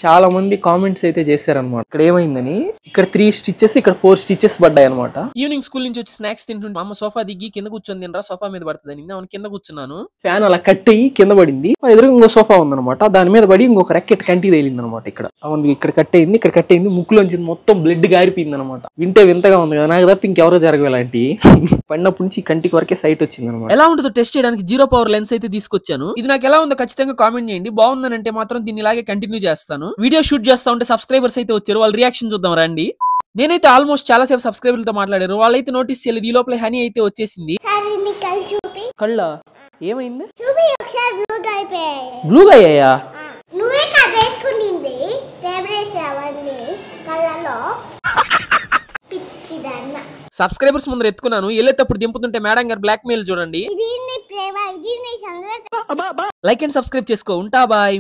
చాలా మంది కామెంట్స్ అయితే చేశారనమాట. ఇక్కడ ఏమైందని, ఇక్కడ 3 స్టిచెస్, ఇక్కడ 4 స్టిచెస్ పడ్డాయి అనమాట. ఈవినింగ్ స్కూల్ నుంచి వచ్చి స్నాక్స్ తింటుంటే అమ్మ సోఫా దిగి కింద కూర్చొని తినరా, సోఫా మీద పడుతుందని నేను కింద కూర్చున్నాను. ఫ్యాన్ అలా కట్ అయ్యి కింద పడింది. ఎదురు ఇంకో సోఫా ఉందనమాట, దాని మీద పడి ఇంకొక రెక్కెట్ కంటి తేలింది అనమాట. ఇక్కడ ఇక్కడ కట్ అయింది, ఇక్కడ కట్ అయింది, ముక్కులోంచి మొత్తం బ్లడ్ గారిపోయింది అనమాట. వింటే వింతగా ఉంది కదా, నాకు తప్ప ఇంకెవరో జరగవు ఇలాంటి. పడినప్పటి నుంచి కంటికి వరకే సైట్ వచ్చింది అనమాట. ఎలా ఉంటుందో టెస్ట్ చేయడానికి 0 పవర్ లెన్స్ అయితే తీసుకొచ్చాను. ఇది నాకు ఎలా ఉందో ఖచ్చితంగా కామెంట్ చేయండి. బాగుందనంటే మాత్రం దీన్ని ఇలాగే కంటిన్యూ చేస్తాను. వీడియో షూట్ చేస్తా ఉంటే సబ్స్క్రైబర్స్ అయితే వచ్చారు, వాళ్ళ రియాక్షన్ చూద్దాం రండి. నేనైతే ఆల్మోస్ట్ చాలా సేపు సబ్స్క్రైబర్లతో మాట్లాడారు, వాళ్ళైతే నోటీస్ చేయలేదు. ఈ లోపల హనీ అయితే వచ్చేసింది. కళ్ళ ఏమైంది? బ్లూగా అయ్యాయా? సబ్స్క్రైబర్స్ ముందర ఎత్తుకున్నాను, వెళ్ళేటప్పుడు దింపుతుంటే మేడం గారు బ్లాక్ మెయిల్ చూడండి. లైక్ అండ్ సబ్స్క్రైబ్ చేసుకో. ఉంటా బాయ్.